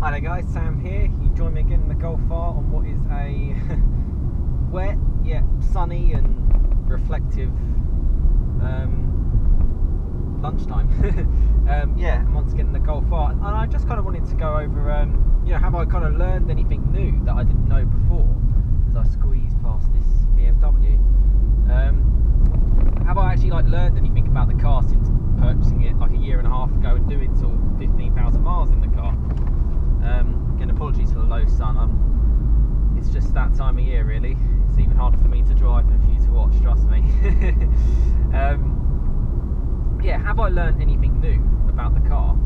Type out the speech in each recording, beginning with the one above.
Hi there guys, Sam here. You join me again in the Golf R on what is a wet yet sunny and reflective lunchtime. Yeah, and once again in the Golf R, and I just kind of wanted to go over, have I kind of learned anything new that I didn't know before as I squeeze past this BMW? Have I actually learned anything about the car since purchasing it like a year and a half ago and doing sort of 15,000 miles in the car? Again, apologies for the low sun. It's just that time of year, really. It's even harder for me to drive than for you to watch, trust me. Yeah, have I learned anything new about the car?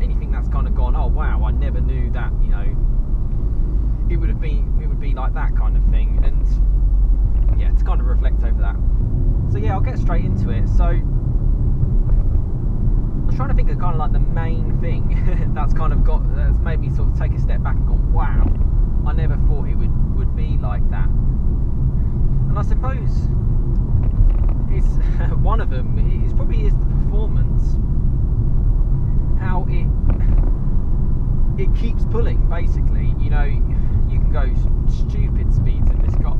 Anything that's kind of gone, oh wow, I never knew that, it would be like that kind of thing. And yeah, to kind of reflect over that. So yeah, I'll get straight into it. So I was trying to think of kind of like the main thing that's made me sort of take a step back and gone, wow, I never thought it would be like that. And I suppose it's one of them is probably the performance, how it keeps pulling. Basically, you can go stupid speeds in this car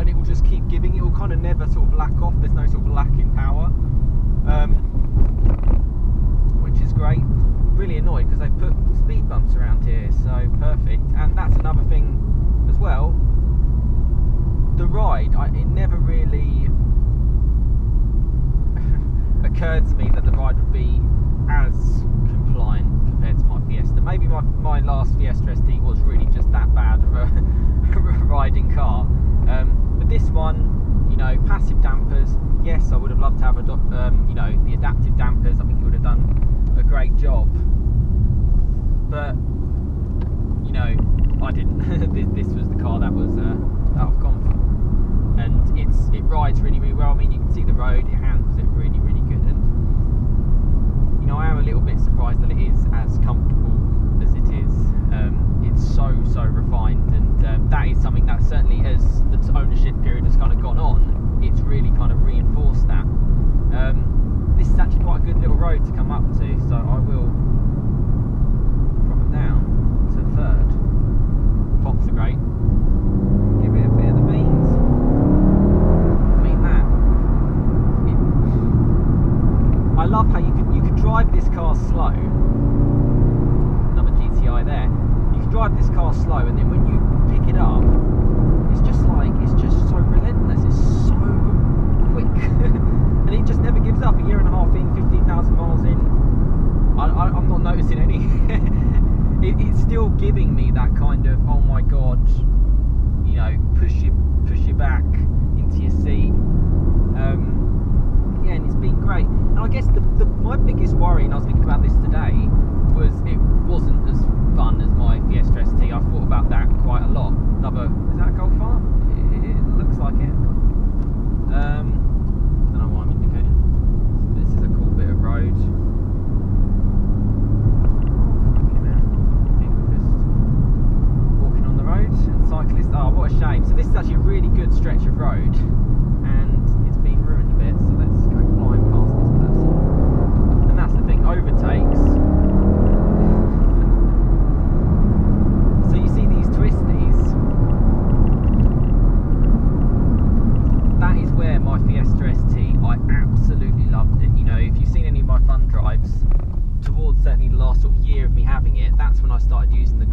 and it will just keep giving. It will kind of never sort of lack off. There's no sort of lack in power, which is great. Really annoyed because they've put speed bumps around here, so perfect. And that's another thing as well, the ride, it never really occurred to me that the ride would be as compliant compared to my Fiesta. Maybe my last Fiesta ST was really just that bad of a riding car. But this one, passive dampers, yes, I would have loved to have the adaptive dampers. I think it would have done a great job. But, I didn't. This was the car that was out of gone for. And it rides really, really well. I mean, you can see the road, it handles it really, really good. And, I am a little bit surprised that it is as comfortable as it is. It's so refined, and that is something that certainly, as the ownership period has kind of gone on, it's really kind of reinforced that. This is actually quite a good little road to come up to, so I will drop it down to third. Pops are great. Give it a bit of the beans. I mean I love how you can drive this car slow. Another GTI there. You can drive this car slow, and then when you pick it up, it's just so relentless. It's so quick, and it just never gives up. A year and a half in, 15,000 miles in, I'm not noticing any. It's still giving me that kind of, oh my god, push you back into your seat. Yeah, and it's been great. And I guess my biggest worry, and I was thinking about this today, was it wasn't as fun as my Fiesta ST. I thought about that quite a lot. Is that a Golf R? It looks like it. Don't know why I'm indicating. This is a cool bit of road. People just walking on the road, and cyclists. Oh, what a shame. So this is actually a really good stretch of road, and it's been ruined a bit. So let's go flying past this person. And that's the thing, overtakes. So you see these twisties. That is where my Fiesta ST, I absolutely loved it. If you've seen any of my fun drives, towards certainly the last sort of year of me having it, that's when I started using the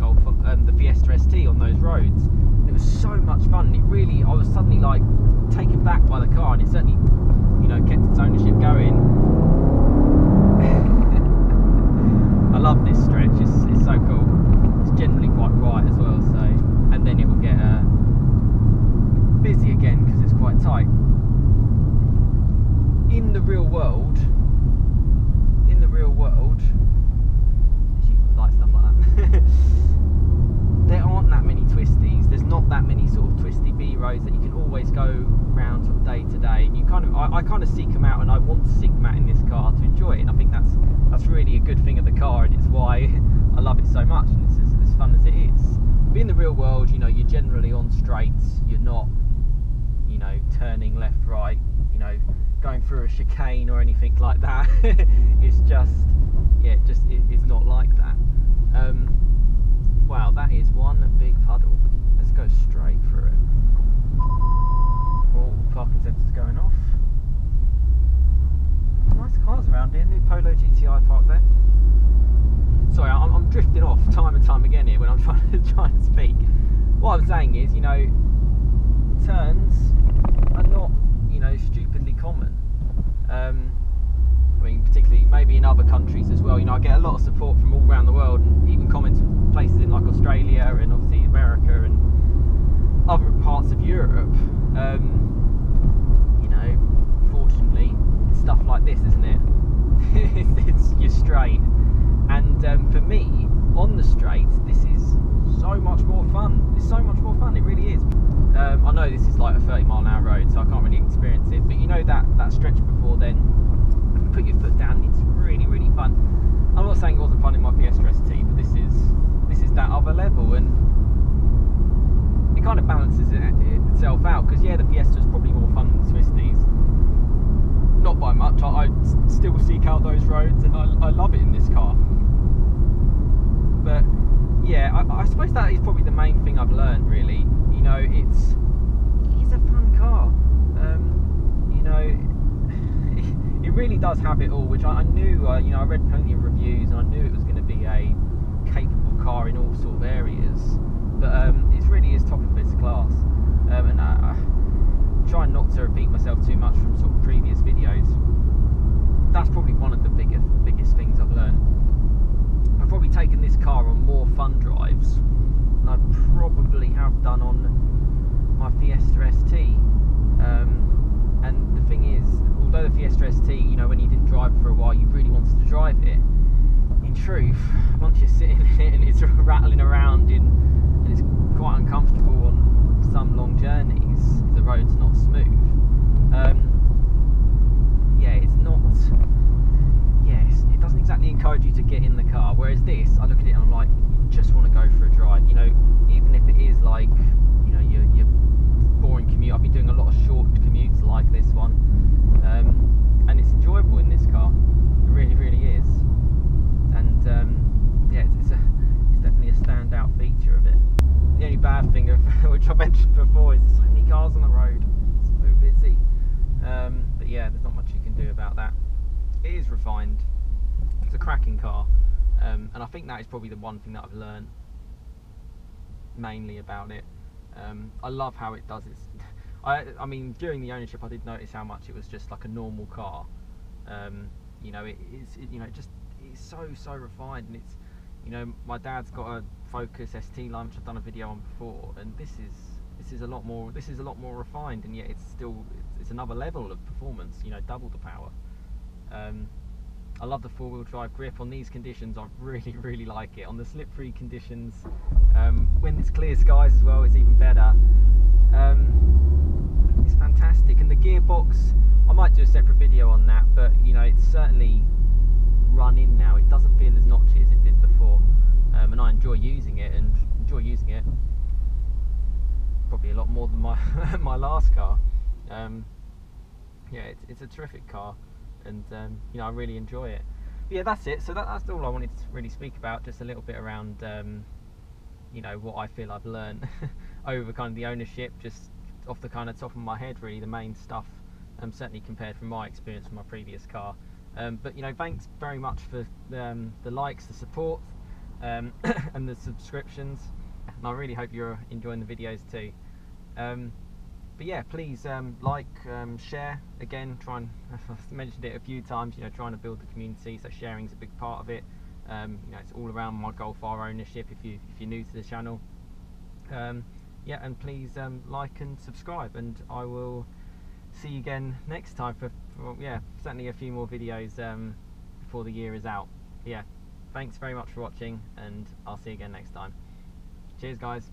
the Fiesta ST on those roads. It was so much fun. I was suddenly taken back by the car, and it certainly, kept its ownership going. I love this stretch. It's so cool. It's generally quite quiet as well. So, and then it will get busy again because it's quite tight. In the real world, as you like stuff like that, there aren't that many twisties. There's not that many sort of twisty B roads that you can always go round sort of day to day. And I kind of seek them out, and I want to seek them out in this car to enjoy it. And I think that's really a good thing of the car, and it's why I love it so much, and it's as fun as it is. But in the real world, you're generally on straights. You're not, turning left, right, going through a chicane or anything like that. It's just, yeah, it's not like that. trying to speak. What I'm saying is, you know, turns are not, you know, stupidly common. I mean, particularly maybe in other countries as well. You know, I get a lot of support from all around the world, and even comments from places in like Australia and obviously America and other parts of Europe. You know, fortunately, it's stuff like this, isn't it? it's you're straight, and for me, on the straight, this is so much more fun. It's so much more fun. It really is. I know this is like a 30-mile-an-hour road, so I can't really experience it. But you know that stretch before then, put your foot down. It's really, really fun. I'm not saying it wasn't fun in my Fiesta ST, but this is that other level, and it kind of balances itself out. Because yeah, the Fiesta is probably more fun than the Twisties. Not by much. I still seek out those roads, and I love it in this car. But yeah, I suppose that is probably the main thing I've learned, really. You know, it is a fun car. You know, it really does have it all, which I knew. You know, I read plenty of reviews, and I knew it was going to be a capable car in all sort of areas. But it really is top of its class. And I trying not to repeat myself too much from sort of previous videos. That's probably one of the biggest things I've learned. I've probably taken this car on more fun drives than I probably have done on my Fiesta ST. And the thing is, although the Fiesta ST, you know, when you didn't drive for a while, you really wanted to drive it. In truth, once you're sitting in it and it's rattling around and it's quite uncomfortable on some long journeys, if the road's not smooth. Yeah, it's not. Yes, it doesn't exactly encourage you to get in the car. Whereas this, I look at it and I'm like, you just want to go for a drive. You know, even if it is like, you know, your boring commute. I've been doing a lot of short commutes like this one, and it's enjoyable in this car. It really, really is. And yeah, it's definitely a standout feature of it. The only bad thing, which I mentioned before, is there's so many cars on the road. It's so busy. But yeah, there's not much you can do about that. It is refined. It's a cracking car, and I think that is probably the one thing that I've learned mainly about it. I love how it does it. I mean, during the ownership, I did notice how much it was just like a normal car. You know, it's so refined, and it's, you know, my dad's got a Focus ST line, which I've done a video on before, and this is a lot more refined, and yet it's another level of performance. You know, double the power. I love the four-wheel drive grip on these conditions. I really, really like it. On the slip-free conditions, when it's clear skies as well, it's even better. It's fantastic, and the gearbox, I might do a separate video on that, but you know, it's certainly run in now. It doesn't feel as notchy as it did before, and I enjoy using it, probably a lot more than my my last car. Yeah, it's a terrific car, and you know, I really enjoy it. But yeah, that's it. So that's all I wanted to really speak about. Just a little bit around you know, what I feel I've learned over kind of the ownership, just off the kind of top of my head, really, the main stuff, certainly compared from my experience with my previous car. But you know, thanks very much for the likes, the support, and the subscriptions, and I really hope you're enjoying the videos too. But yeah, please like, share. Again, I've mentioned it a few times, you know, trying to build the community, so sharing's a big part of it. You know, it's all around my Golf R ownership if you're new to the channel. Yeah, and please like and subscribe, and I will see you again next time for yeah, certainly a few more videos before the year is out. Yeah, thanks very much for watching, and I'll see you again next time. Cheers, guys.